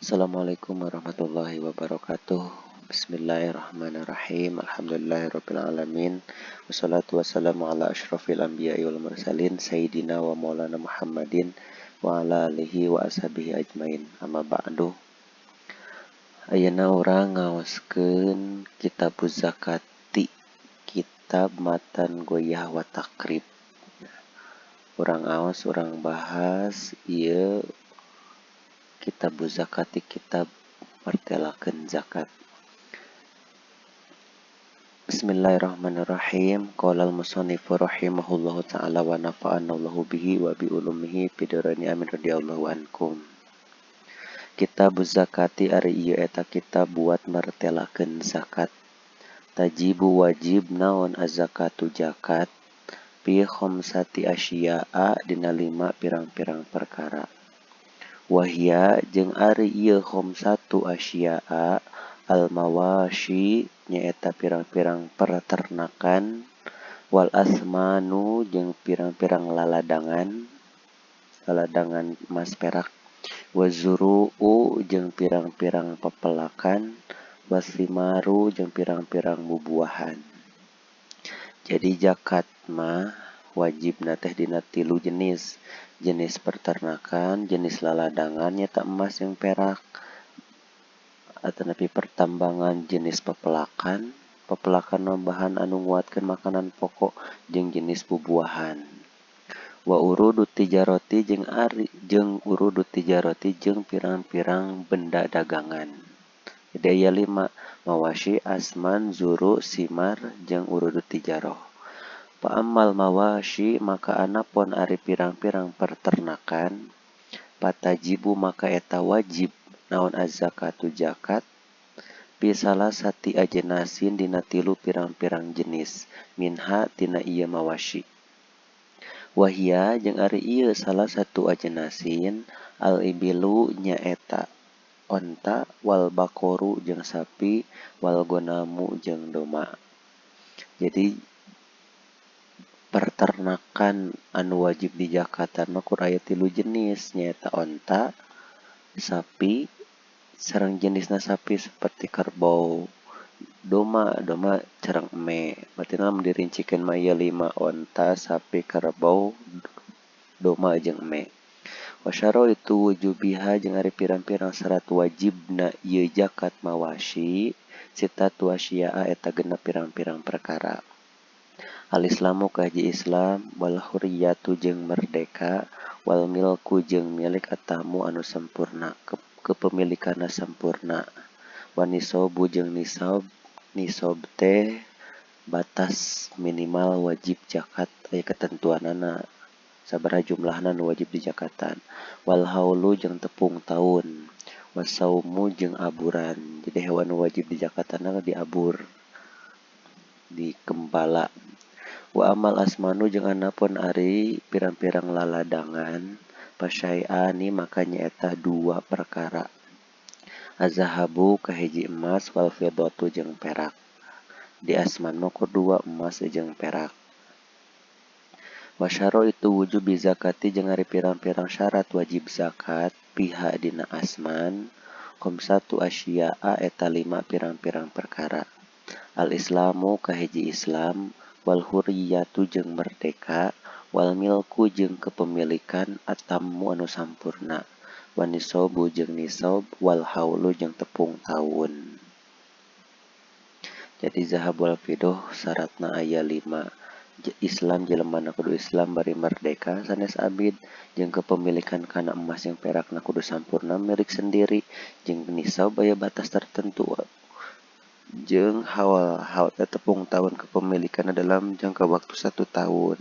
Assalamualaikum warahmatullahi wabarakatuh. Bismillahirrahmanirrahim. Alhamdulillahirrabbilalamin. Wassalatu wassalamu ala ashrafil anbiya'i wal mursalin Sayyidina wa maulana Muhammadin wa ala alihi wa ashabihi ajmain. Amma ba'du. Ayeuna urang ngaoskeun Kitabuz Zakati, kitab matan goyah wa takrib. Urang aos urang bahas ieu Kitabuz Zakati, kitab martelakeun zakat. Bismillahirrahmanirrahim. Qala al-musannifu rahimahullahu ta'ala wa nafa'ana Allahu bihi wa bi ulumihi fidarani amin radhiyallahu ankum. Kitabuz Zakati ari ieu eta kitab buat martelakeun zakat. Tajibu wajib naon az-zakatu zakat fi khamsati asya'a dina 5 pirang-pirang perkara. Wahia jeung ari ieu khamsatu asya'a al-mawashi nyaeta pirang-pirang peternakan, wal asmanu jeung pirang-pirang laladangan emas perak, wazuru'u jeung pirang-pirang pepelakan, wasimaru jeung pirang-pirang bubuahan. Jadi zakat mah wajibna teh dina 3 jenis. Jenis peternakan, jenis laladangan nyaeta emas jeung perak. Atanapi pertambangan jenis pepelakan bahan anu nguatkeun makanan pokok jeung jenis bubuahan. Wa urudut tijaroti jeung urudut tijaroti jeung pirang-pirang benda dagangan. Jadi aya 5, mawashi, asman, zuru, simar jeung urudut tijaroh. Pa'amal mawashi maka anapun ari pirang-pirang peternakan, patajibu maka eta wajib naon az-zakatu zakat bisalah sati ajenasin dina 3 pirang-pirang jenis minha tina ieu mawashi. Wahia jeung ari ieu salah satu ajenasin al-ibilu nyaeta onta, wal bakoru jeung sapi, wal gonamu jeung doma. Jadi peternakan anu wajib di zakatan mah kur aya 3 jenis nyaeta onta, sapi, sareng jenisna sapi seperti kerbau, doma cereng eme. Berarti lamun dirincikeun mah aya 5 onta, sapi, kerbau, doma jeung eme. Wasyaro itu wujubiha jeung ari pirang-pirang syarat wajibna ieu zakat mawashi sitatu asya'a eta genep pirang-pirang perkara. Al-Islamu kahiji Islam, wal hurriyatu jeung merdeka, wal milku jeung milik atamu anu sempurna, kepemilikanna sempurna. Wa nisabu jeung nisab teh batas minimal wajib zakat aya ketentuanana sabaraha jumlahna nu wajib dijakatan. Wal haulu jeung tepung taun, wasaumu jeung aburan. Jadi hewan nu wajib dijakatanna diabur, dikembala. Wa amal asmanu jeung anapun ari pirang-pirang laladangan, pasyai'ani maka nyaeta 2 perkara. Az-zahabu kahiji emas, wal fiddatu jeung perak. Di asman mah 2 emas jeung perak. Wasyaro itu wujubi zakati jeung ari pirang-pirang syarat wajib zakat piha dina asman, khamsatu asya'a eta 5 pirang-pirang perkara. Al-Islamu kahiji Islam, wal hurriyatu jeung merdeka, wal milku jeung kepemilikan atammu anu sampurna, wa nisabu jeung nisab, wal haulu jeung tepung taun. Jadi zahab wal fiddah syaratna aya 5. Islam jelemana kudu Islam bari merdeka sanes abid, jeung kepemilikan kana emas jeung perakna kudu sampurna milik sendiri, jeung nisab aya batas tertentu, jeung haul tepung tahun kepemilikan dalam jangka waktu 1 tahun.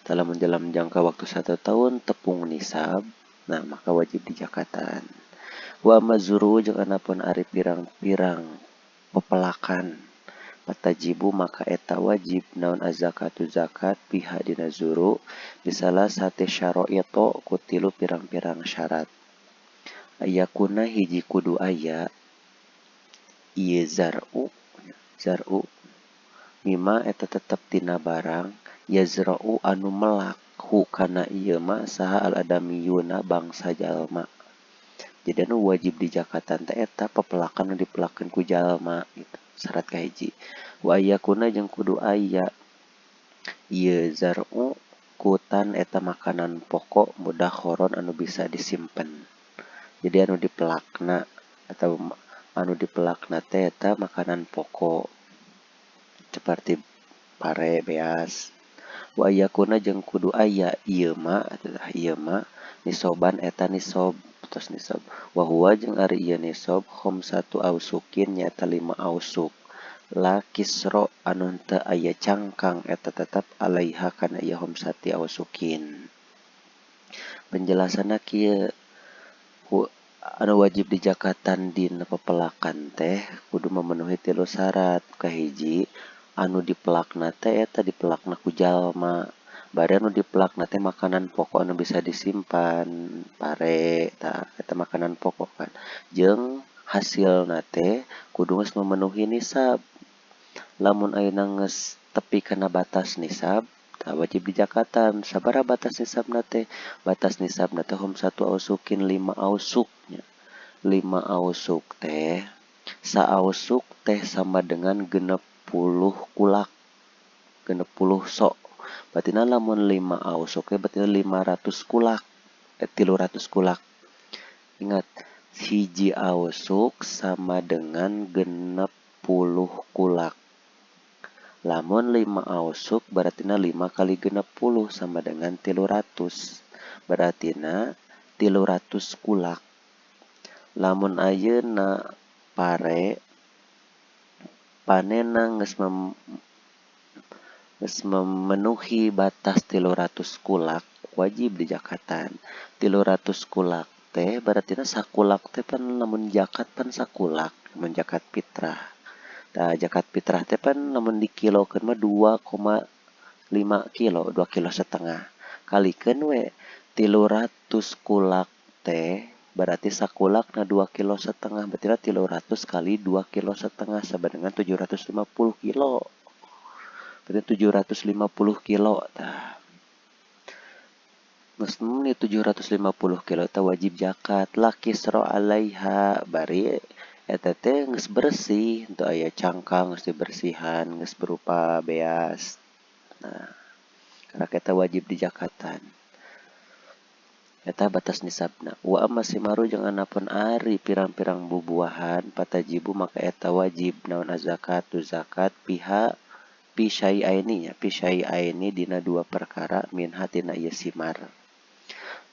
Dalam jangka waktu 1 tahun tepung nisab, nah maka wajib dijakatan. Wa mazuru jeung anapun ari pirang-pirang pepelakan, patajibu maka eta wajib naon az-zakatu zakat piha dina zuru bisalah sate syara'ito ku 3 pirang-pirang syarat. Ayakuna hiji kudu aya ieu zar'u mima eta tetep tina barang yazra'u anu melak hu kana ieu mah saha al-adamiyuna bangsa jalma. Jadi anu wajib di jakatan teh eta pepelakan nu dipelakeun ku jalma gitu. Syarat kahiji. Wa ayakuna jeung kudu aya ieu zar'u kutan eta makanan pokok mudah khoron anu bisa disimpen. Jadi anu dipelakna atau anu dipelakna teh eta makanan pokok seperti pare beas. Wa yakuna jeung kudu aya ieu mah nisoban eta nisob tos nisob. Wa huwa jeung ari ieu nisob khamsatu ausukin nyaeta 5 ausuk. La kisro anu teu aya cangkang eta tetep alaiha kana ieu khamsati ausukin. Penjelasanna kieu anu wajib di jakatan dina pepelakan teh kudu memenuhi 3 syarat. Kahiji, anu dipelakna teh eta dipelakna ku jalma. Bari anu dipelakna teh makanan pokok anu bisa disimpan, pare tah eta makanan pokok kan. Jeung hasilna teh kudu geus memenuhi nisab. Lamun ayeuna geus tepi kana batas nisab, tah wajib di jakatan. Sabaraha batas nisabna teh? Batas nisabna teh satu ausukin 5 ausuk nya. 5 ausuk teh saausuk teh sama dengan 60 kulak. 60 sok. Berarti lamun 5 ausuk teh berarti 500 kulak. 300 kulak. Ingat, hiji ausuk sama dengan 60 kulak. Lamun 5 ausuk berarti 5 kali 60 sama dengan 300. Berarti 300 kulak. Lamun ayeuna pare panenna geus memenuhi batas 300 kulak wajib di jakatan. 300 kulak teh berarti sakulak teh pan lamun jakat pan sakulak mun jakat fitrah. Tah jakat fitrah teh pan lamun dikilokeun mah 2,5 kilo, 2 kilo setengah. Kalikeun we 300 kulak teh berarti sakulakna 2 kilo setengah. Berarti 300 kali 2 kilo setengah sama dengan 750 kilo. Berarti 750 kilo tah. Geus meni 750 kilo teh wajib zakat. Lakisro alaiha bari eta teh geus bersih, teu aya cangkang geus dibersihan, geus berupa beas. Nah, karena eta wajib di zakatan. Eta batas nisabna. Wa amma simaru jeung anapun ari pirang-pirang bubuahan patajibu maka eta wajib naon azakatu zakat pisyai'aini dina 2 perkara min hatina ieu simar.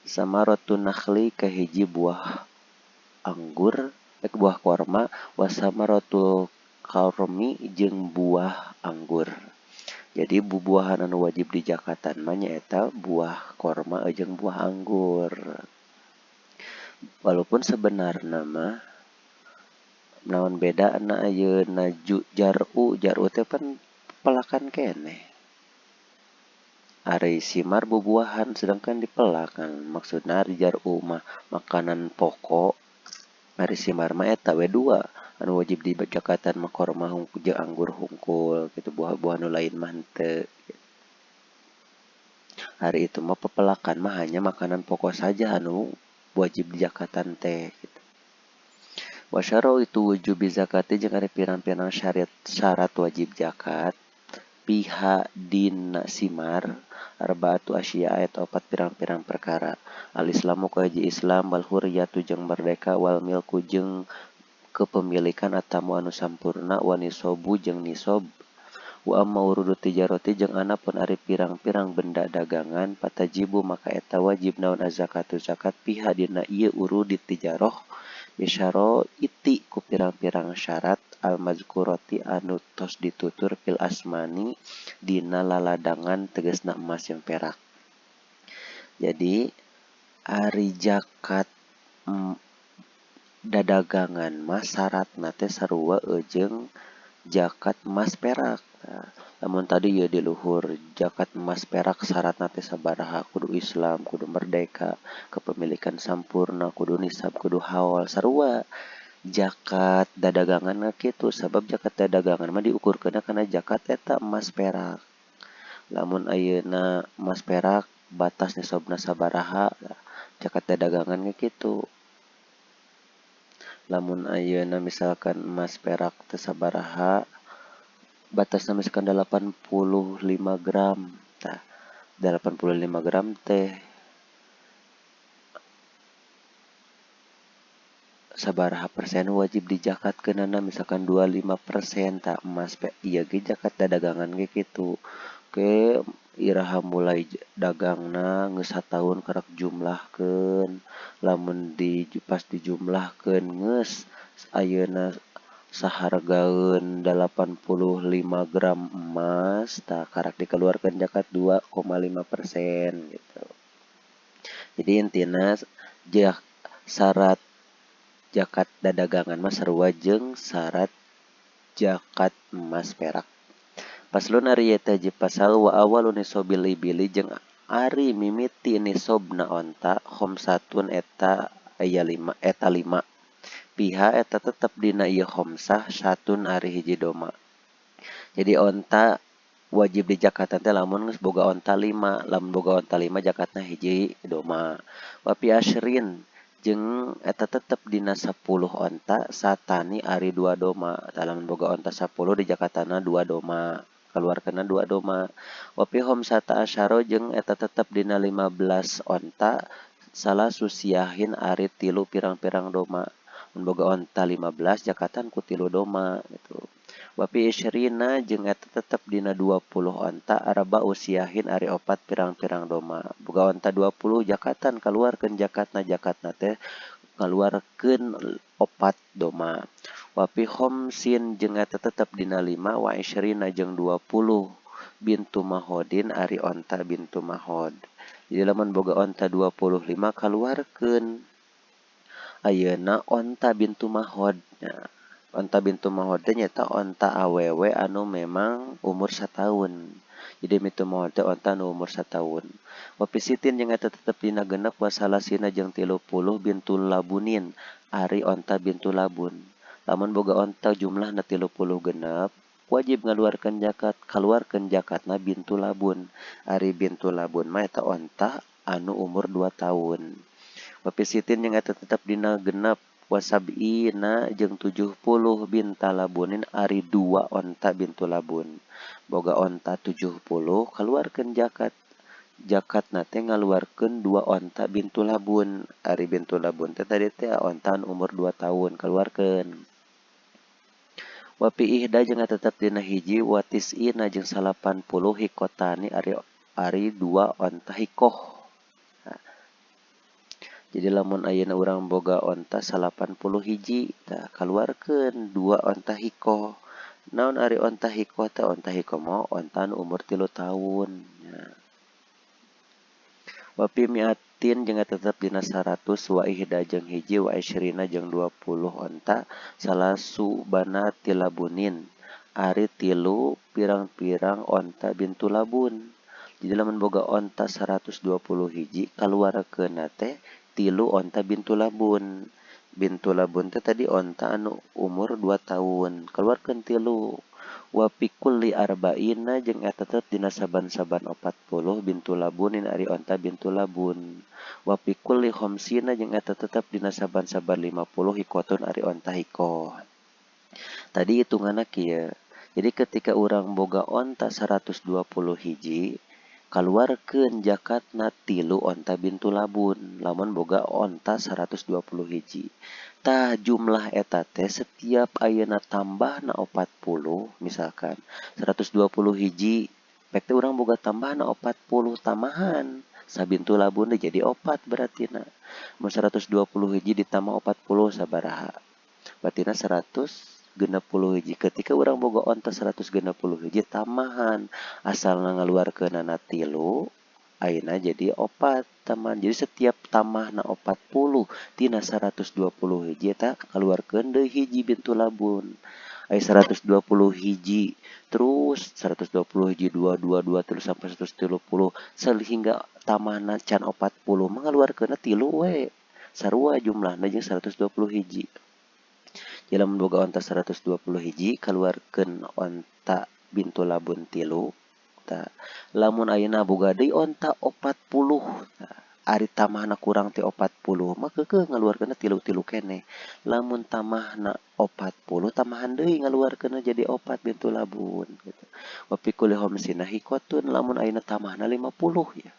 Samaratun nakhli kahiji buah anggur, buah korma, wa samaratul karmi jeung buah anggur. Jadi bubuahan anu wajib di zakatan mah nyaeta buah korma jeung buah anggur. Walaupun sebenarna mah naon bedana ayeuna jar'u teh pan pelakan keneh. Ari simar bubuahan sedangkan dipelakan. Maksudna ari jar'u mah makanan pokok. Ari simar mah eta we 2. Anu wajib di zakatan mah korma jeung anggur hungkul gitu, buah-buah nu lain mah henteu. Hari itu mah pepelakan mah hanya makanan pokok saja anu wajib di zakatan teh gitu. Wa syaraitu wujubi zakati jeung ari pirang-pirang syarat wajib zakat piha dina simar arba'atu asya eta 4 pirang-pirang perkara. Al-Islamu kahiji Islam wal hurriyatu jeung merdeka wal milku jeung kepemilikan atamu anu sampurna wa nisobu jeung nisob. Wa amma urudu tijarati jeung anapun ari pirang-pirang benda dagangan patajibu maka eta wajib naon azakatu zakat piha dina ieu urud tijaroh bisyaro iti ku pirang-pirang syarat al-mazkurati anu tos ditutur fil asmani dina laladangan tegasna emas jeung perak. Jadi ari zakat dadagangan mah syaratna teh sarua jeung zakat emas perak. Nah, namun tadi ya di luhur zakat emas perak syaratna teh sabaraha? Kudu Islam, kudu merdeka, kepemilikan sampurna, kudu nisab, kudu haul. Sarua zakat dadagangan kitu sabab zakat dadagangan mah diukurkeunna kana zakat eta emas perak. Lamun ayeuna emas perak batas nisabna sabaraha? Zakat dadagangan kitu. Lamun ayeuna misalkan emas perak teu sabaraha, batasna misalkan 85 gram. Tah, 85 gram teh sabaraha persen wajib dijakatkeunana misalkan 25%. Tah emas ieu ge jakat dadagangan ge kitu. Oke, iraha mulai dagangna geus sataun karak jumlahkeun. Lamun pas dijumlahkeun geus ayeuna sahargaeun 85 gram emas, tah karak dikeluarkan zakat 2,5% gitu. Jadi intina syarat zakat dadagangan mah sarua jeung syarat zakat emas perak. Paslun ari eta hiji pasal wa awalun nisobil ibili jeung ari mimiti nisobna onta khamsatun eta aya 5 eta 5. Piha eta tetep dina ieu khamsah satun ari hiji doma. Jadi onta wajib dijakatan teh lamun geus boga onta 5, lamun boga onta 5 jakatna hiji doma. Wapi asyrin jeung eta tetep dina 10 onta satani ari 2 doma. Lamun boga onta 10 dijakatana 2 doma. Keluarkeunna 2 doma. Wapi khamsata asyara jeung eta tetep dina 15 onta salah susiahin ari 3 pirang-pirang doma. Mun boga onta 15 jakatan ku 3 doma gitu. Wapi isyrina jeung eta tetep dina 20 onta araba usiahin ari 4 pirang-pirang doma. Boga onta 20 jakatan kaluarkeun jakatna teh ngaluarkeun 4 doma. Wapi khamsin jeung eta tetep dina 5 wa isyrina jeung 20 bintu mahodin ari onta bintu mahod. Jadi lamun boga onta 25 kaluarkeun ayeuna onta bintu mahod. Nah, onta bintu mahod teh nyata onta awewe anu memang umur 1 tahun. Jadi bintu mahod teh onta anu umur 1 tahun. Wapi sitin jeung eta tetep dina genep wasalasina jeung 30 bintu labunin ari onta bintu labun. Lamun boga onta jumlahna 30 genep wajib ngaluarkeun zakat, kaluarkeun zakatna bintu labun. Ari bintu labun mah eta onta anu umur 2 tahun. Wapi sitin jeung eta tetep dina genep wasab'ina jeung 70 binta labunin ari 2 onta bintu labun. Boga onta 70 kaluarkeun zakat. Zakatna teh ngaluarkeun 2 onta bintu labun. Ari bintu labun teh tadi teh onta anu umur 2 tahun kaluarkeun. Wapi ihda jeung tetep dina hiji watis'ina jeung 80 hikotani ari 2 onta hikoh. Nah, jadi lamun ayeuna urang boga onta 80 hiji, tah kaluarkeun 2 onta hikoh. Naon ari onta hikoh teh? Onta hikoh mah onta anu umur 3 tahun. Nah. Wapi miatin jeung tetep dina 100 wa ihda jeung hiji wa isyrina jeung 20 onta salasu bana tilabunin ari 3 pirang-pirang onta bintu labun. Jadi lamun boga onta 120 hiji kaluarkeunna teh 3 onta bintu labun. Bintu labun teh tadi onta anu umur 2 tahun. Keluarkeun 3. Wa pikulli arba'ina jeung eta tetep dina saban-saban 40 bintu labunin ari onta bintu labun. Wa pikulli khamsina jeung eta tetep dina saban-saban 50 hikotun ari onta hikoh. Tadi hitunganna kieu. Jadi ketika urang boga onta 120 hiji kaluarkeun zakatna 3 onta bintu labun. Lamun boga onta 120 hiji. Tah jumlah eta teh setiap ayeuna tambahna 40 misalkan 120 hiji pek teh urang boga tambahna 40 tamahan sabintu labun deh jadi 4 beratina. Mun 120 hiji ditambah 40 sabaraha? Berartina 160 hiji. Ketika urang boga onta 160 hiji tamahan asalna ngaluarkeunana 3 ayeuna jadi 4 taman. Jadi setiap tamahna 40 tina 120 hiji eta kaluarkeun deui hiji bintu labun. Aya 120 hiji terus 120 hiji 2 2 2 terus sampai 130 sehingga tamahna can 40 mah ngaluarkeunna 3 we. Sarua jumlahna jeung 120 hiji. Jadi lamun boga onta 120 hiji kaluarkeun onta bintu labun 3. Lamun ayeuna boga deui onta 40. ari tamahna kurang ti 40 mah keukeuh ngaluarkeunna tilu-tilu keneh. Lamun tamahna 40 tamahan deui ngaluarkeunna jadi 4 bintu labun gitu. Wa fi kulli khamsina hiqatun lamun ayeuna tamahna 50 ya.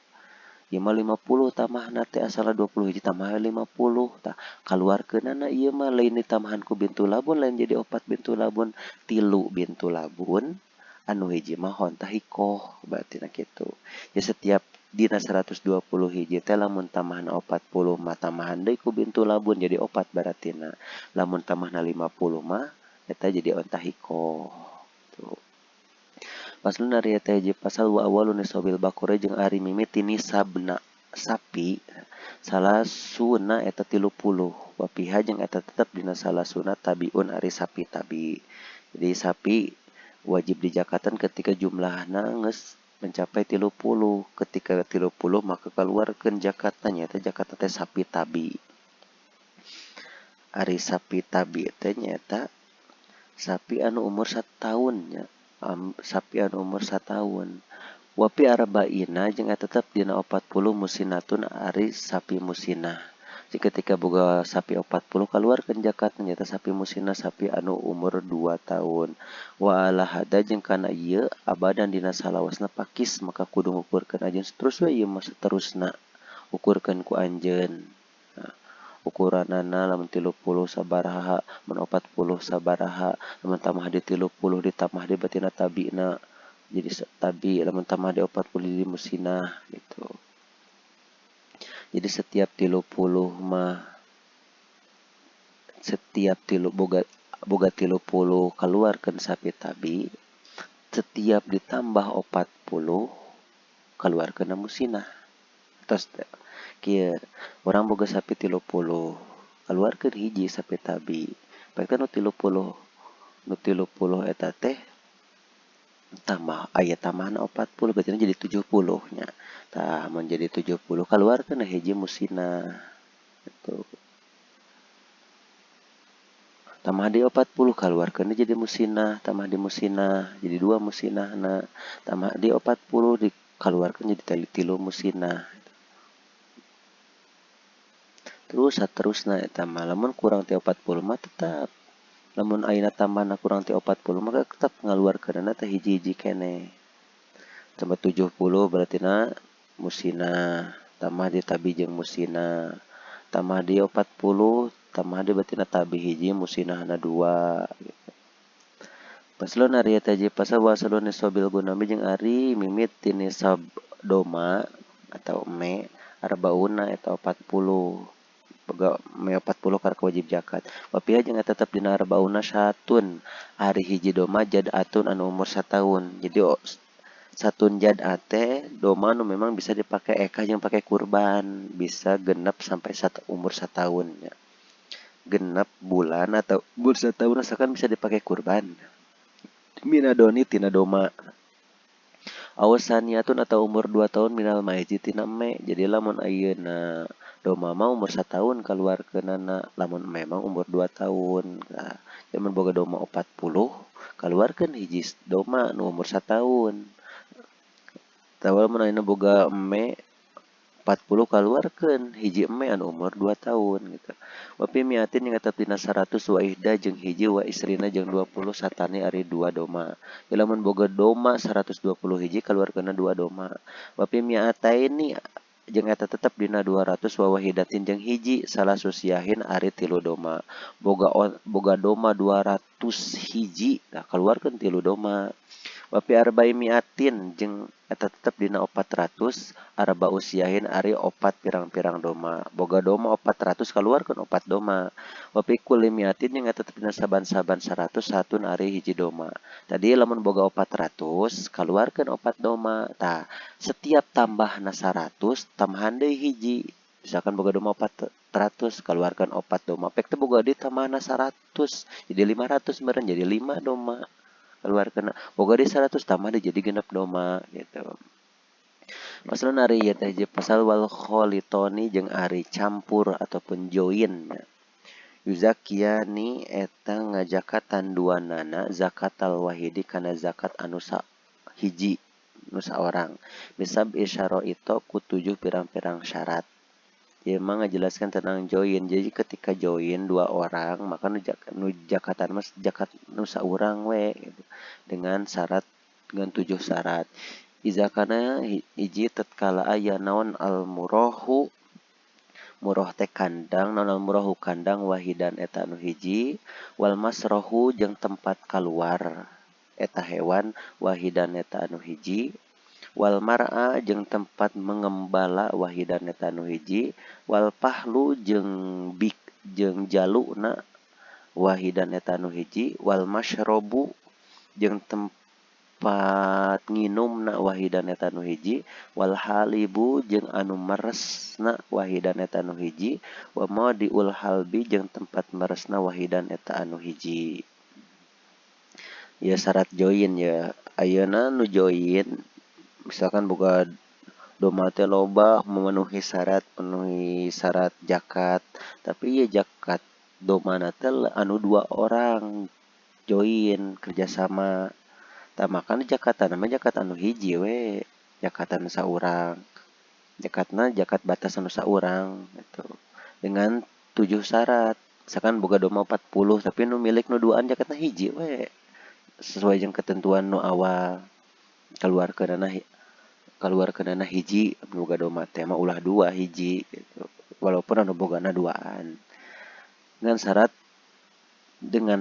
Ieu mah 50 tamahna teh asal 20 hiji tambah 50 tah kaluarkeunana ieu mah lain ditamahan ku bintu labun lain jadi 4 bintu labun, 3 bintu labun anu hiji mah hontah hikoh berarti na kitu. Ya setiap dina 120 hiji teh lamun tamahna 40 mah tamahan deui ku bintu labun jadi 4 baratina. Lamun tamahna 50 mah eta jadi ontah hikoh. Tuh. Paslun ari eta hiji pasal wa awalun nisabil bakore jeung ari mimiti nisabna sapi salasuna eta 30 wa piha jeung eta tetep dina salasuna tabiun ari sapi tabi. Jadi sapi wajib dijakaten ketika jumlahna geus mencapai 30. Ketika 30 maka keluarkeun zakatna nyaeta zakat teh sapi tabi. Ari sapi tabi teh nyaeta sapi anu umur 1 tahun nya. Sapi anu umur 1 tahun. Wapi arba'ina jeung eta tetep dina 40 musinatun ari sapi musinah. Jadi ketika boga sapi 40 kaluarkeun zakatna nyaeta sapi musinah sapi anu umur 2 tahun. Wa ala hada jeung kana ieu abadan dina salawasna pakis maka kudu ngukurkeun anjeun saterusna ieu mah saterusna ukurkeun ku anjeun. Ukuranana lamun 30 sabaraha, mun 40 sabaraha, lamun tamah di 30 ditambah di batina tabina jadi tabi, lamun tamah di 40 di musinah gitu. Jadi setiap 30 mah setiap boga 30 keluarkeun sapi tabi, setiap ditambah 40 keluarkeun musinah. Terus kieu urang boga sapi 30 keluarkeun hiji sapi tabi. Baik nu 30 eta teh tambah aya tamahna 40 berarti jadi 70 nya. Tah mun jadi 70 keluarkeun hiji musinah. Gitu. Tamah di 40 keluarkeun jadi musinah, tamah di musinah jadi 2 musinahna. Tamah di 40 dikeluarkeun jadi 3 musinah. Terus saterusna eta mah lamun kurang ti 40 mah tetap lamun ayeuna tambahna kurang ti 40 maka tetap ngaluarkeunna teh hiji-hiji keneh. Tambah 70 berarti na musinah, tambah di tabi jeung musinah. Tambah di 40, tambah di berarti na tabi hiji musinahna 2 gitu. Paslon ari eta hiji pasal wasalun nisabil gunami jeung ari mimit ti nisab doma atau eme arbauna eta 40. Boga me 40 karek wajib zakat. Wapiha jeung tetep dina arbauna satun. Ari hiji doma jad'atun anu umur 1 tahun. Jadi satun jad'at teh doma anu memang bisa dipakai eka jeung pakai kurban, bisa genep sampai umur 1 tahun nya. Genep bulan atau umur 1 tahun asalkan bisa dipakai kurban. Minadoni tina doma. Awasaniatun atau umur 2 tahun minal maizi tina eme. Jadi lamun ayeuna doma mah umur 1 tahun kaluarkeunana, lamun memang umur 2 tahun. Nah, mun boga doma 40 kaluarkeun hiji doma nu umur 1 tahun. Tawal mun ayeuna boga eme 40 kaluarkeun hiji eme anu umur 2 tahun gitu. Wapi miatin yang tetep dina 100 wa ihda jeung hiji wa isrina jeung 20 satani ari 2 doma. Ya lamun boga doma 120 hiji kaluarkeunna 2 doma. Wapi miataini jeung eta tetep dina 200 wa wahidatin jeung hiji salah susiahin ari 3 doma. Boga doma 200 hiji nah kaluarkeun 3 doma. Wapi arba'i miatin jeung eta tetep dina 400 arba usiahin ari 4 pirang-pirang doma. Boga doma 400 kaluarkeun 4 doma. Wapi kulli miatin jeung eta tetep dina saban-saban 100 satun ari hiji doma. Tadi lamun boga 400 kaluarkeun 4 doma. Tah setiap tambahna 100 tambahan deui hiji. Misalkan boga doma 400 keluarkan 4 doma. Pek teh boga di tamahna 100 jadi 500 meureun jadi 5 doma. Keluarkan boga di 100 tambah di jadi genep doma gitu. Masalah ari ieu teh pasal wal kholitoni jeung ari campur ataupun join. Yuzakiani eta ngajakatan duanana zakatal wahidi kana zakat anu hiji nu saorang. Misab isyaro itu ku 7 pirang-pirang syarat. Ya emang ngajelaskan tentang join. Jadi ketika join dua orang, maka nu jakatan mas jakat nu saurang we gitu. Dengan syarat dengan 7 syarat. Iza kana hiji tatkala aya naon al murahu muroh teh kandang naon al murahu kandang wahidan eta anu hiji wal masrohu jeung tempat kaluar eta hewan wahidan eta anu hiji wal mar'a jeung tempat mengembala wahidan eta nu hiji wal pahlu jeung bik jeung jaluna wahidan eta nu hiji wal masyrobu jeung tempat nginumna wahidan eta nu hiji wal halibu jeung anu meresna wahidan eta nu hiji wa madiul halbi jeung tempat meresna wahidan eta anu hiji. Ya syarat join ya ayeuna nu join misalkan boga doma teh loba memenuhi syarat zakat tapi ya zakat domana teh anu 2 orang join kerjasama tah makan zakatan mah zakat anu hiji we zakatan saurang zakatna zakat batas anu saurang gitu dengan 7 syarat misalkan boga doma 40 tapi nu milik nu duaan zakatna hiji we sesuai jeung ketentuan nu awal keluarkeunana hiji boga doma teh mah ulah 2 hiji gitu. Walaupun anu bogana duaan. Dengan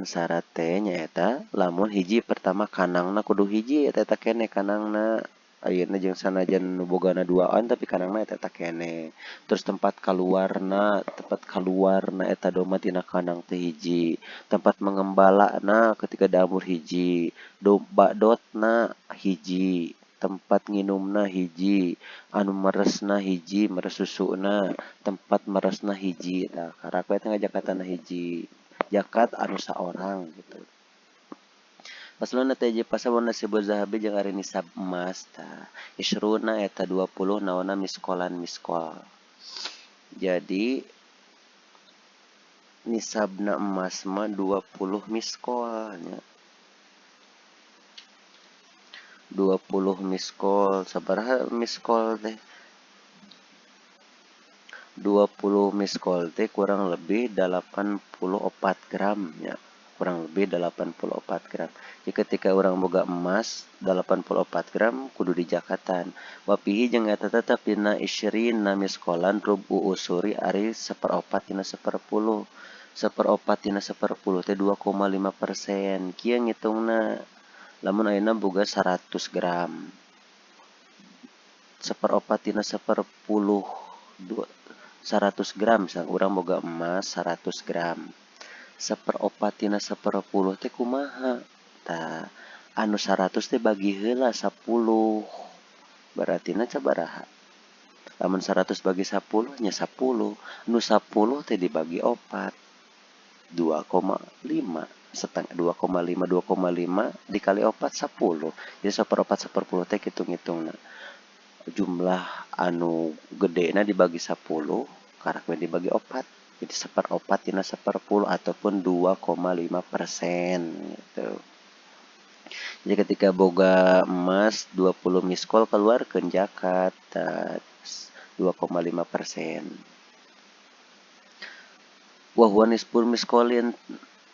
syarat teh nyaeta lamun hiji pertama kanangna kudu hiji eta kene kanangna ayeuna jeung sanajan nu bogana duaan tapi kanangna eta kene. Terus tempat kaluarna eta doma tina kandang teh hiji. Tempat mengembalana ketika damur hiji. Badotna hiji. Tempat nginumna hiji, anu meresna hiji, meres susuna, tempat meresna hiji, tah karak we teh ngajakatana hiji. Zakat anu saorang gitu. Paslonna teh je pasabun nasibul zahabi jeung ari nisab emas tah. Isruna eta 20 naonna miskolan miskol. Jadi nisabna emas mah 20 miskol nya. 20 miskol sabaraha miskol teh 20 miskol teh kurang lebih 84 gram ya kurang lebih 84 gram jadi ketika orang boga emas 84 gram kudu dijakatan wapihi jeung eta tetep dina isyirin na miskolan rubu usuri ari 1/4 tina 10 1/4 tina 10 teh 2,5% kieu ngitungna lamun ayeuna boga 100 gram 1/4 tina 10 100 gram misalnya urang boga emas 100 gram 1/4 tina 10 teh kumaha tah anu 100 teh bagi heula 10 berarti na sabaraha lamun 100 bagi 10 nya 10 nu 10 teh dibagi 4 2,5 setengah 2,5 dikali 4 10 jadi 1/4 10 teh kitung-kitungna jumlah anu gedena dibagi 10 karak we dibagi 4 jadi 1/4 tina 10 ataupun 2,5% gitu. Jadi ketika boga emas 20 miskol keluarkeun zakat 2,5%. Wahwa nisful miskolin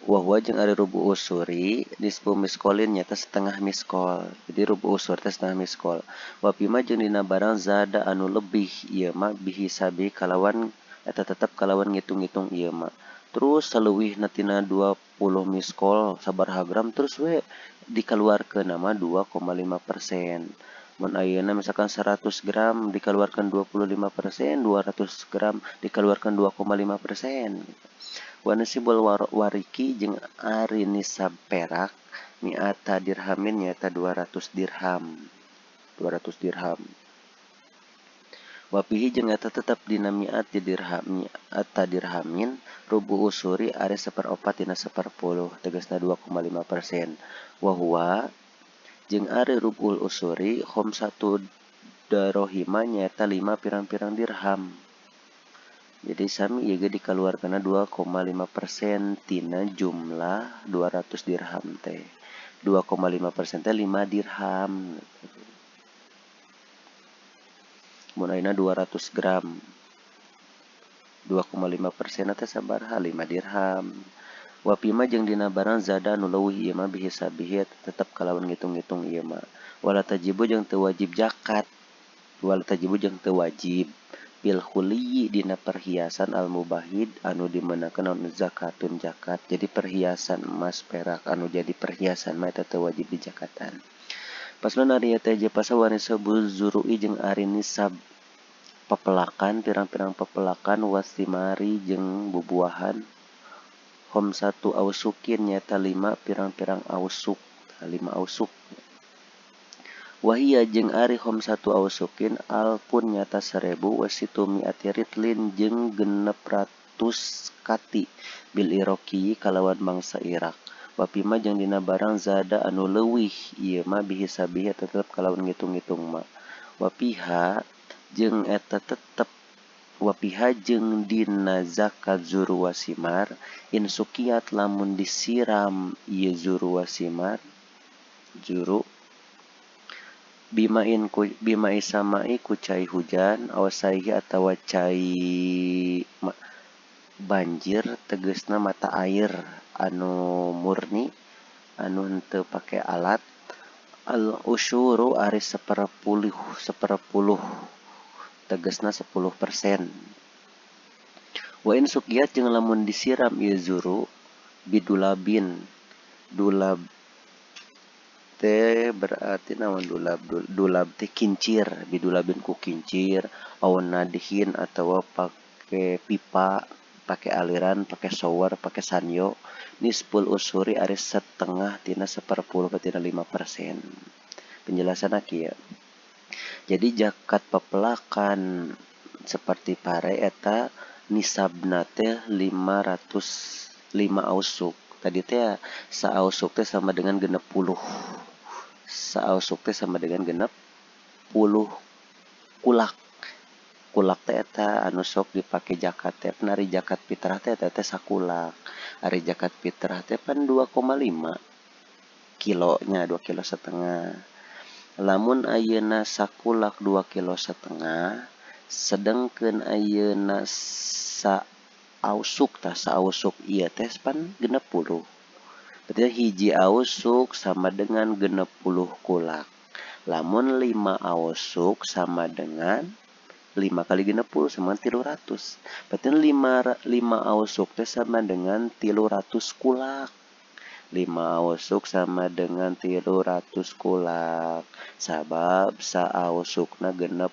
wahwa jeung ari rubu usuri nisfu miskolin nyata setengah miskol jadi rubu usur teh setengah miskol wapima jeung dina barang zada anu lebih ieu mah bihisabi kalawan eta tetep kalawan ngitung-ngitung ieu mah terus saleuwihna tina 20 miskol sabaraha gram terus we dikeluarkeun nama 2,5%. Mun ayeuna misalkan 100 gram dikeluarkan 25%, 200 gram dikeluarkan 2,5%. Wa nasibul wariki jeung ari nisab perak mi'ata dirhamin nyaeta 200 dirham. 200 dirham. Wa fihi jeung eta tetep dina mi'at dirhamin rubu usuri ari 1/4 tina 10 tegasna 2,5%. Wa huwa jeung ari rubul usuri khamsatu darohima nyaeta 5 pirang-pirang dirham. Jadi sami ieu dikeluarkeunna 2,5% tina jumlah 200 dirham teh. 2,5% teh 5 dirham. Mun ayeuna 200 gram. 2,5% teh sabaraha 5 dirham. Wa pima jeung dina barang zada anu leuwih ieu mah bihisabihi tetep kalawan ngitung-ngitung ieu mah. Wala tajibu jeung teu wajib zakat. Wala tajibu jeung teu wajib bil khuliyyi dina perhiasan al mubahid anu dimeunangkeun naon zakatun zakat. Jadi perhiasan emas perak anu jadi perhiasan mah eta teu wajib dijakatan. Paslon ari teh je pasal wanisa buzuru'i jeung ari nisab pepelakan pirang-pirang pepelakan wasimari jeung bubuahan hom satu ausukin nyata 5 pirang-pirang ausuk 5 ausuk wahia jeung ari hom satu ausukin alpun nyata 1000 wasitumi atiritlin jeung 600 kati bil iroki kalawan bangsa Irak wapima jeung dina barang zada anu leuwih ieu mah bihisabihi tetep kalawan ngitung-ngitung mah wapiha jeung eta tetep wapiha jeung dina zakat zuru wasimar insukiat lamun disiram ieu zuru wasimar zuru bima isamai ku cai hujan awasaihi atawa cai banjir tegasna mata air anu murni anu henteu pake alat al usyuru ari 10 tegasna 10%. Wa in sukiyat jeung lamun disiram ieu zuru bidulabin. Dulab teh berarti naon dulab? Dulab teh kincir, bidulabin ku kincir, aw nadihin atawa pake pipa, pake aliran, pake shower, pake sanyo. Nisful usuri ari setengah tina 10 tina 5%. Penjelasan kieu. Jadi zakat pepelakan seperti pare eta nisabna teh 505 ausuk. Tadi teh saausuk teh sama dengan 60. Saausuk teh sama dengan 60 kulak. Kulak teh eta anu sok dipake zakat teh ari zakat fitrah teh eta teh sakulak. Ari zakat fitrah teh pan 2,5 kilonya 2,5 kilo. Lamun ayeuna sakulak 2,5 kilo sedengkeun ayeuna saausuk ieu teh pan 60. Berarti hiji ausuk sama dengan 60 kulak. Lamun 5 ausuk sama dengan 5 kali 60 sama 300. Berarti 5 ausuk teh sama dengan 300 kulak. 5 ausuk sama dengan 300 kulak. Sabab saausukna 60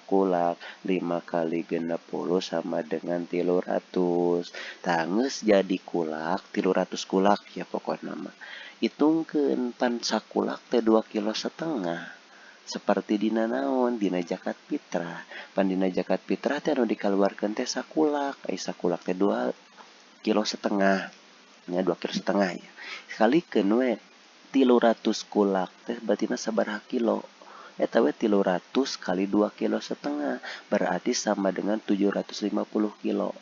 kulak. 5 kali 60 sama dengan 300. Tanggeus jadi kulak, 300 kulak ya pokokna mah. Hitungkeun pan sakulak teh 2,5 kilo. Seperti dina naon? Dina zakat fitrah. Pan dina zakat fitrah teh anu dikaluarkeun teh sakulak. Ai sakulak teh 2,5 kilo. Nya 2,5 kilo ya. Kalikeun we 300 kulak teh berarti sabaraha kilo? Eta we 300 kali 2,5 kilo. Berarti sama dengan 750 kilo.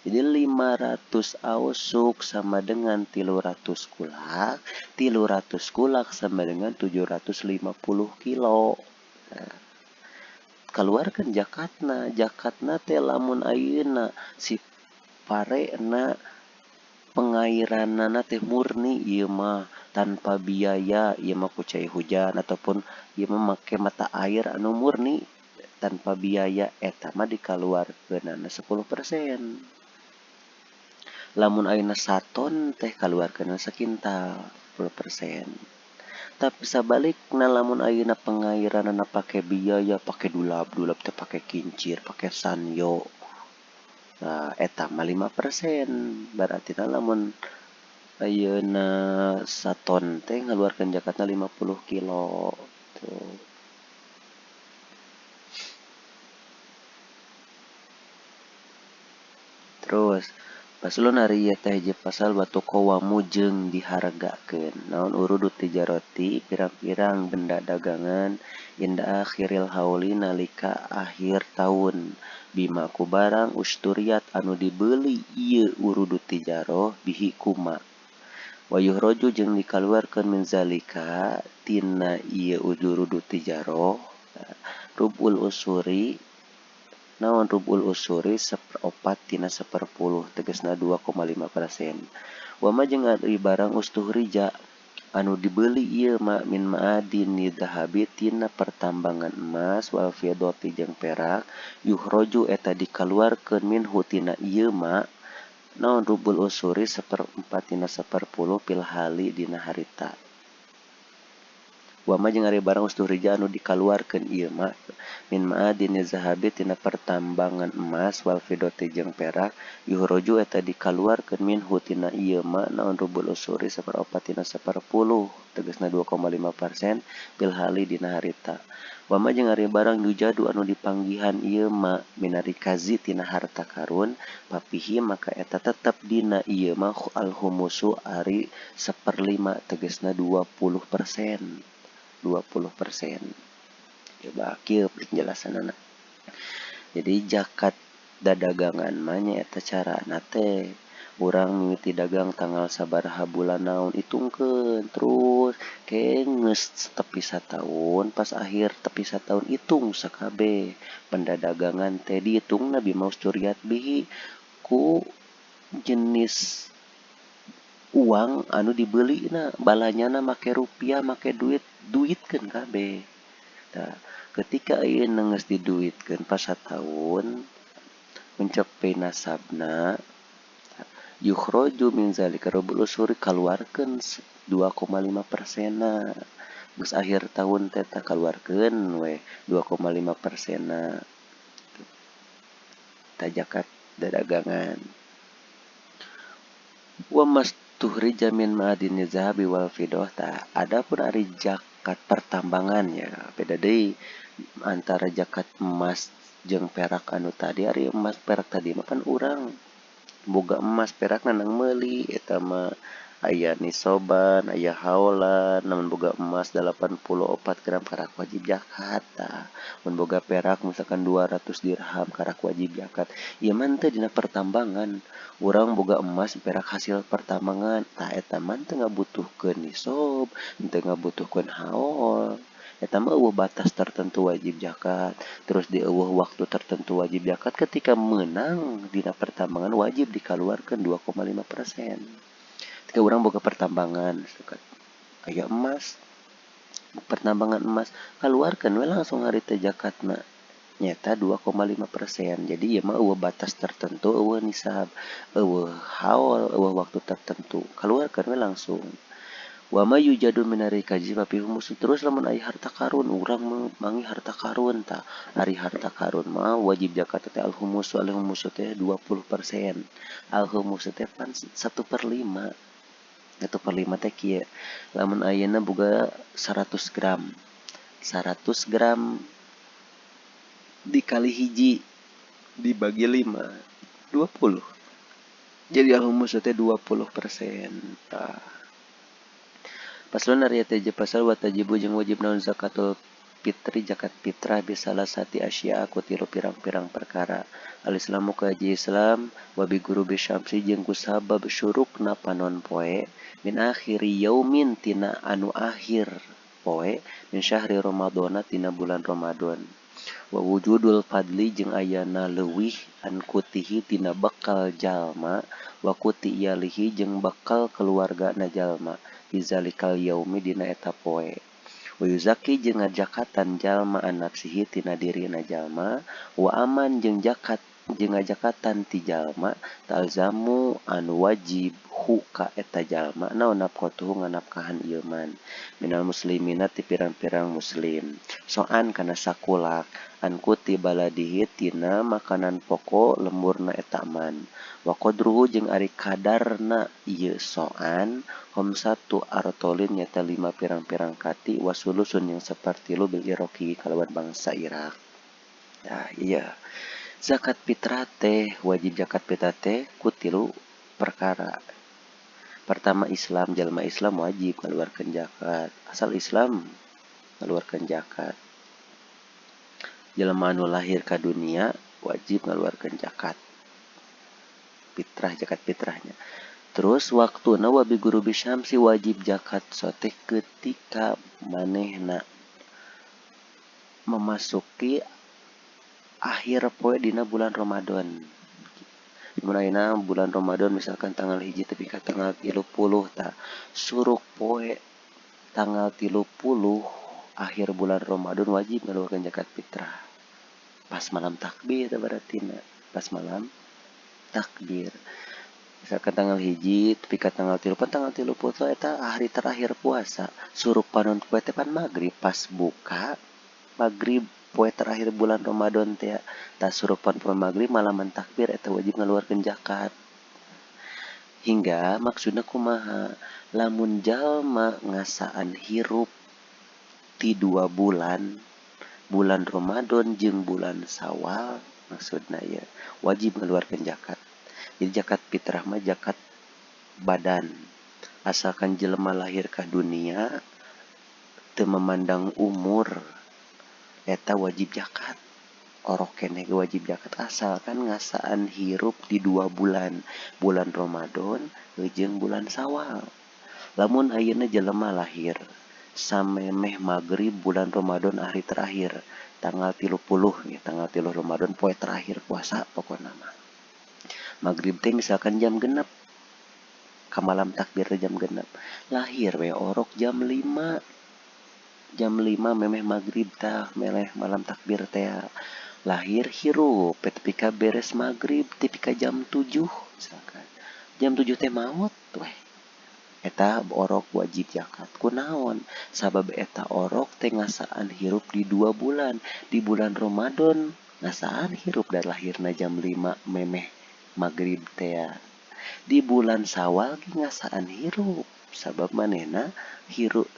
Jadi 500 ausuk sama dengan 300 kulak. 300 kulak sama dengan 750 kilo. Nah, keluarkan zakatna. Zakatna teh lamun ayeuna si parena pengairanna teh murni ieu mah tanpa biaya ieu mah ku cai hujan ataupun ieu mah make mata air anu murni tanpa biaya eta mah dikaluarkeunana 10%. Lamun ayeuna 1 ton teh kaluarkeunana sakintal 10%. Tapi sabalikna lamun ayeuna pengairanna pake biaya pake dulab teh pake kincir pake sanyo. Nah, eta mah 5%. Berarti lamun ayeuna 1 ton teh ngaluarkeun zakatna 50 kilo. Tuh. Terus paslon ari ieu teh hiji pasal batu qawamu jeung diharagakeun. Naon urudut tijarati pirang-pirang benda dagangan inda akhiril hauli nalika akhir tahun. Bima ku barang usturiat anu dibeli ieu urudut tijaroh bihi kuma. Wa yuhraju jeung dikaluarkeun min zalika tina ieu urudut tijaroh rubul usuri naon rubul usuri 1/4 tina 10 tegasna 2,5%. Wama jeung ari barang ustuhrija anu dibeli ieu min ma'adin dahabi tina pertambangan emas wal fiddati jeung perak yuhroju eta dikaluarkeun minhu tina ieu naon rubul usuri 1/4 tina 10 pil hali dina harita. Wama jeung ari barang ustuhrija anu dikaluarkeun ieu min ma'adin zahabi tina pertambangan emas wal fiddati jeung perak yuhroju eta dikaluarkeun minhu tina ieu naon rubul usuri 1/4 tina 10 tegasna 2,5% pil hali dina harita. Wama jeung ari barang yujadu anu dipanggihan ieu min ari kazi tina harta karun papihi maka eta tetep dina ieu al humusu ari 1/5 tegasna 20%. Coba kieu penjelasanana. Jadi zakat dadagangan mah nyaeta carana teh urang mimiti dagang tanggal sabaraha bulan naon hitungkeun terus geus tepi sataun pas akhir tepi sataun hitung sakabeh pendadagangan teh dihitungna bimaus curiat bihi ku jenis uang anu dibelina balanyana make rupiah make duitkeun kabeh. Tah ketika ayeuna geus diduitkeun pas sataun mencapai nasabna yukhroju min zalika rubul usuri kaluarkeun 2,5%. Geus akhir tahun teh kaluarkeun we 2,5%. Ta zakat dadagangan. Wa mastuhrija min ma'adini zahabi wal fiddah. Adapun ari zakat pertambangan ya beda deui antara zakat emas jeung perak anu tadi. Ari emas perak tadi mah kan urang boga emas perak nang meuli eta mah aya nisoban, aya haulan, namun boga emas 84 gram karak wajib zakat. Mun boga perak misalkan 200 dirham karak wajib zakat. Ieu mah teh dina pertambangan. Urang boga emas perak hasil pertambangan. Tah eta mah teu ngabutuhkeun nisob, teu ngabutuhkeun haul. Eta mah eueuh batas tertentu wajib zakat. Terus di eueuh waktu tertentu wajib zakat ketika menang dina pertambangan wajib dikaluarkeun 2,5%. Ketika urang boga pertambangan aya emas pertambangan emas kaluarkeun we langsung hari teh zakatna nyata 2,5%. Jadi ieu mah eueuh batas tertentu, eueuh nisab, eueuh haul, eueuh waktu tertentu. Kaluarkeun we langsung. Wa ma yujadu minari kaji papi humus terus lamun aya harta karun urang mangi harta karun tah. Ari harta karun mah wajib zakat teh al humus teh 20%. Al humus teh pan 1/5. 1/5 teh kieu. Lamun ayeuna boga 100 gram. 100 gram dikali hiji dibagi 5 20. Jadi al-humus teh 20%. Tah. Paslon ari teh pasal wa tajibu jeung wajib naon zakatul fitri zakat fitrah bisalah sati asya aku tilu pirang-pirang perkara. Al-Islamu kaji Islam wa bi gurubi syamsi jeung ku sabab syurukna panon poe min akhiri yaumin tina anu akhir poe min syahri Ramadana tina bulan Ramadan. Wa wujudul fadli jeung ayana leuwih an kutihi tina bekal jalma wa kuti iyalihi jeung bekal keluargana jalma bizalikal yaumi dina eta poe. Wa yuzaki jeung ngajakatan jalma an nafsihi tina dirina jalma wa aman jeung zakat jeung ngajakatan ti jalma talzamu anu wajib hu ka eta jalma naon nafqatuhu nganafkahan ieu man minal muslimina ti pirang-pirang muslim soan kana sakulak an kuti baladihi tina makanan pokok lemurna eta man wa qadruhu jeung ari kadarna ieu soan homsatu artolin nyata 5 pirang-pirang kati wasulusun yang seperti lu bil Iraqi kalawan bangsa Irak. Nah, iya. Zakat fitrah teh wajib zakat fitrah teh ku 3 perkara. Pertama Islam, jalma Islam wajib ngaluarkeun zakat. Asal Islam ngaluarkeun zakat. Jalma anu lahir ka dunia wajib ngaluarkeun zakat. Fitrah zakat fitrahnya. Terus waktuna wa bi gurubi syamsi wajib zakat soteh ketika manehna memasuki akhir poe dina bulan Ramadan. Mun ayeuna bulan Ramadan misalkan tanggal 1 tepi ka tanggal 30 tah suruk poe tanggal 30 akhir bulan Ramadan wajib ngaluarkeun zakat fitrah. Pas malam takbir berarti pas malam takbir. Misalkan tanggal 1 tepi ka tanggal 30 pan tanggal 30 eta hari terakhir puasa. Suruk panon poe teh pan magrib pas buka magrib poe terakhir bulan Ramadan teh tah surupan poe magrib malaman takbir eta wajib ngaluarkeun zakat. Hingga maksudna kumaha? Lamun jalma ngasaan hirup ti 2 bulan, bulan Ramadan jeung bulan Syawal maksudna ya wajib ngaluarkeun zakat. Jadi zakat fitrah mah zakat badan. Asalkan jelema lahir ka dunia teu memandang umur eta wajib zakat. Orok keneh wajib zakat asalkan ngasaan hirup di 2 bulan, bulan Ramadan jeung bulan Syawal. Lamun ayeuna jelema lahir samemeh magrib bulan Ramadan hari terakhir tanggal 30 ya tanggal 3 Ramadan poe terakhir puasa pokona mah. Magrib teh misalkan jam 6 ka malam takbir teh jam 6. Lahir we orok jam 5. Jam 5 memeh magrib tah memeh malam takbir teh lahir hirup tepi ka beres magrib tepi ka jam 7 misalkan. Jam 7 teh maot weh. Eta orok wajib zakat. Kunaon? Sabab eta orok teh ngasaan hirup di 2 bulan. Di bulan Ramadan ngasaan hirup dan lahirna jam 5 memeh magrib teh. Di bulan Syawal ge ngasaan hirup. Sabab manehna hirup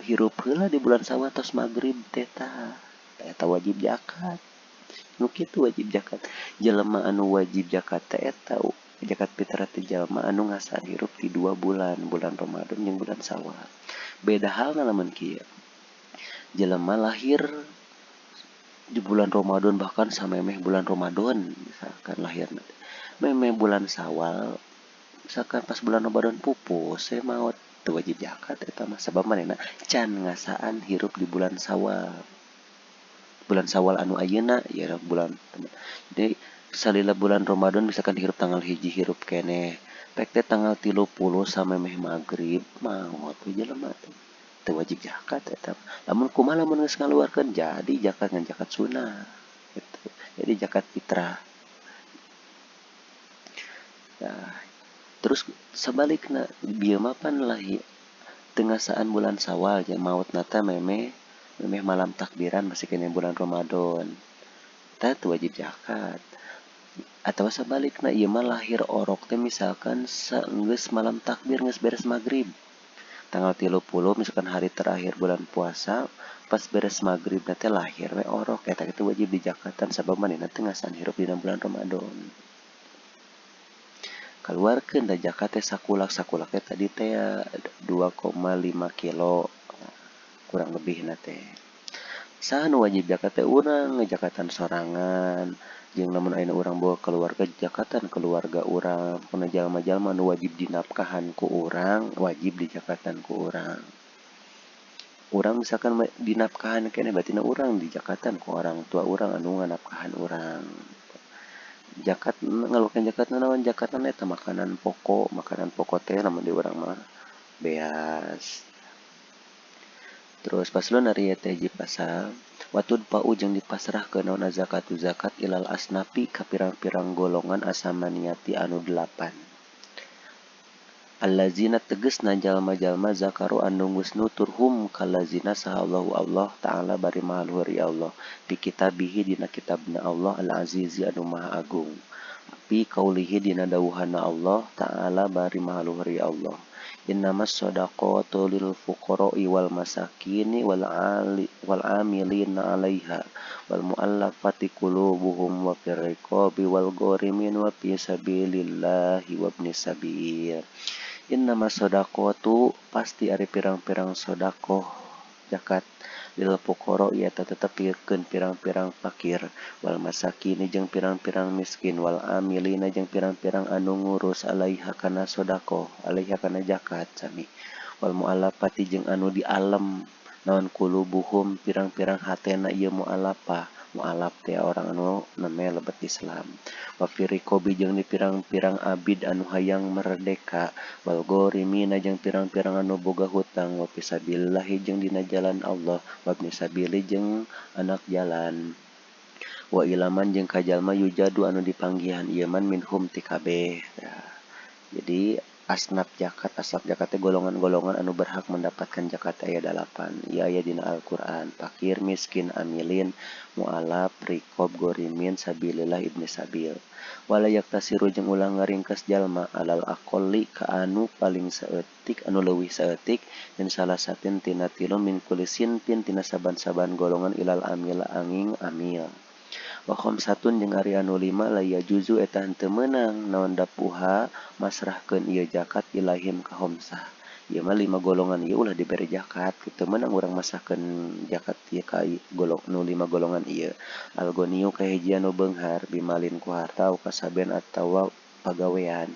heula di bulan Syawal tos magrib teh tah. Eta wajib zakat. Nu kitu wajib zakat. Jelema anu wajib zakat teh eta zakat fitrah teh jalma anu ngasaan hirup di 2 bulan, bulan Ramadan jeung bulan Syawal. Beda halna lamun kieu. Jelema lahir di bulan Ramadan bahkan samemeh bulan Ramadan misalkan lahirna. Memeh bulan Syawal misalkan pas bulan Ramadan pupus maot teu wajib zakat eta mah sabab manehna can ngasaan hirup di bulan Syawal. Bulan Syawal anu ayeuna ya bulan. Jadi salila bulan Ramadan misalkan hirup tanggal 1 hirup keneh. Pek teh tanggal 30 samemeh magrib maot we jelema teh. Teu wajib zakat eta. Lamun kumaha lamun geus ngaluarkeun jadi zakat ngan zakat sunnah. Gitu. Jadi zakat fitrah. Nah, terus sebalikna bieu mah pan lahi teu ngasaan bulan Syawal ya maotna teh memeh malam takbiran masih kena bulan Ramadan. Tah teu wajib zakat. Atawa sebalikna ieu mah lahir orok teh misalkan saenggeus malam takbir geus beres magrib. Tanggal 30 misalkan hari terakhir bulan puasa pas beres magrib teh lahir we orok eta kitu wajib dizakatan sabab manehna teh ngasaan hirup dina bulan Ramadan. Kaluarkeun da zakat teh sakulak teh tadi teh 2,5 kilo kurang lebihna teh. Saha nu wajib zakat teh urang ngazakatan sorangan jeung lamun ayeuna urang bawa keluarga zakatan keluarga urang. Puna jalma-jalma nu wajib dinapkahan ku urang wajib dizakatan ku urang. Urang misalkan dinapkahan keneh berarti urang dizakatan ku orang tua urang anu nganapkahan urang. Zakat ngaluarkeun zakat naon zakatna eta makanan pokok teh lamun di urang mah beas. Terus paslon ari teh hiji pasal watud pau jeung dipasrahkeun naon zakatu zakat ilal asnafi ka pirang-pirang golongan asamaniyati anu 8. Allazina tegasna jalma-jalma zakaru anu geus nuturhum kalazina sahallahu Allah taala bari maha luhur ya Allah di kitabihi dina kitabna Allah al-azizi anu maha agung. Fi qaulihi dina dawuhanna Allah taala bari maha luhur ya Allah. Innamas shadaqatu lil fuqara'i wal masakini wal amilina 'alaiha wal mu'allafati qulubuhum wa fir riqabi wal gharimin wa fi sabilillahi wa ibnis sabil. Innamas shadaqatu pasti ari pirang-pirang sedekah zakat lil fuqara ieu tetep pikeun pirang-pirang fakir wal masakin jeung pirang-pirang miskin wal amilina jeung pirang-pirang anu ngurus alaiha kana sedekah alaiha kana zakat sami wal muallafati jeung anu dialem naon qulubuhum pirang-pirang hatena ieu muallafah mualaf teh orang anu namanya lebet Islam. Wa fi riqabi jeung di pirang-pirang abid anu hayang merdeka, wal gharimina jeung pirang-pirang anu boga hutang, wa fisabilillah jeung dina jalan Allah, wa ibni sabili jeung anak jalan. Wa ilaman jeung kajalma yujadu anu dipanggihan ieu man minhum ti kabeh. Jadi asnaf zakat teh golongan-golongan anu berhak mendapatkan zakat aya 8. Ieu aya dina Al-Qur'an. Fakir, miskin, amilin, mualaf, riqab, gorimin, sabilillah, ibni sabil. Wala yaktasiru jeung ulah ngaringkes jalma alal aqalli ka anu paling saeutik anu leuwih saeutik dan salah satin tina tilu min kulli sinfin tina saban-saban golongan ilal amil anging amil. Wa khamsatun jeung ari anu 5 la yajuzu eta henteu meunang naon dapuha masrahkeun ieu zakat ilahim ka khamsah. Ieu mah 5 golongan ieu ulah dibere zakat, kitu meunang urang masahkeun zakat ieu ka golong nu 5 golongan ieu. Al-ghaniyu kahiji anu beunghar bimalin ku harta au kasaben atawa pagawean.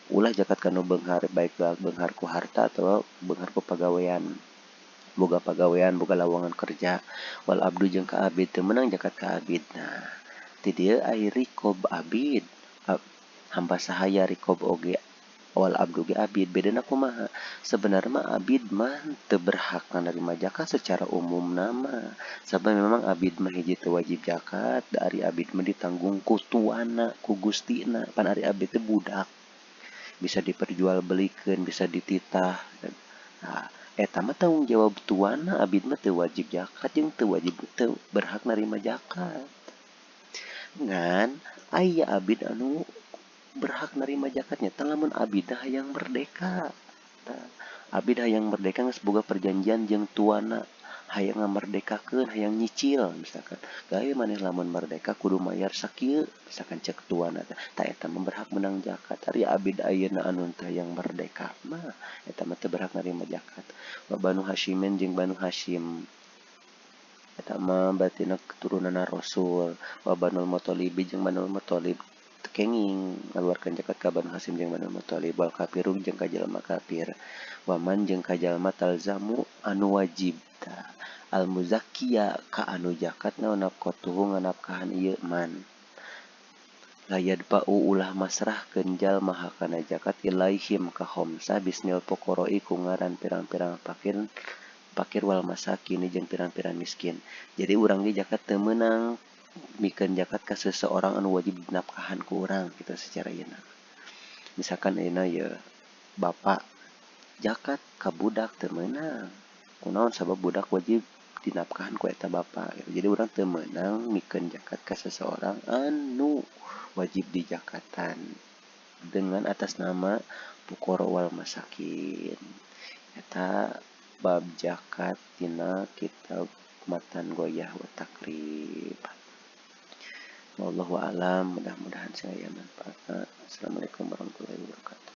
Ulah zakat kanu beunghar baik beunghar ku harta atawa beunghar ku pagawean. Boga pagawean, boga lowongan kerja. Wal abdu jeung ka abid teu meunang zakat ka abid. Nah, ti dieu aya riqab abid. Hamba sahaya riqab oge wal abdu ge abid. Bedana kumaha? Sebenarnya mah abid mah teu berhak narima zakat secara umum nama. Sabab memang abid mah hiji teu wajib zakat, da ari abid mah ditanggung ku tuanna, ku gustina. Pan ari abid teh budak. Bisa diperjualbelikeun, bisa dititah. Nah, eta mah tanggung jawab tuanna, abid mah teu wajib zakat jeung teu berhak narima zakat. Ngan aya abid anu berhak narima zakatnya tah lamun abid hayang merdeka. Abid hayang merdeka geus boga perjanjian jeung tuanna hayang ngamerdekakeun, hayang nyicil misalkan. Gawe maneh lamun merdeka kudu mayar sakieu, misalkan cek tuanna tah eta mah berhak menang zakat. Ari abid ayeuna anu teu hayang merdeka mah eta mah teu berhak narima zakat. Wa Banu Hasyimin jeung Banu Hasyim eta mah batina keturunanna Rasul. Wa Banul Muthalib jeung Banul Muthalib kenging ngaluarkeun zakat ka Banu Hasyim jeung Banu Muthalib. Wal kafirun jeung ka jalma kafir. Waman jeung ka jalma talzamu anu wajib. Al muzakkiya ka anu zakat naon nafqatuhu nganafkahan ieu man. La yadfa'u ulah masrahkeun jalma hakana zakat ilaihim ka khamsah bismil fuqara'i ku ngaran pirang-pirang fakir wal masakin jeung pirang-pirang miskin. Jadi urang ge zakat teu meunang mikeun zakat ka seseorang anu wajib dinafkahan ku urang gitu secara ieu. Misalkan ayeuna ye bapa zakat ka budak teu meunang. Kunaon sabab budak wajib dinafkahan ku eta bapa. Jadi urang teu meunang mikeun zakat ka seseorang anu wajib dizakatan dengan atas nama fuqara wal masakin. Eta bab zakat tina kitab Matan Goyah wa Takrib. Wallahu a'lam, mudah-mudahan saya manfaat. Assalamualaikum warahmatullahi wabarakatuh.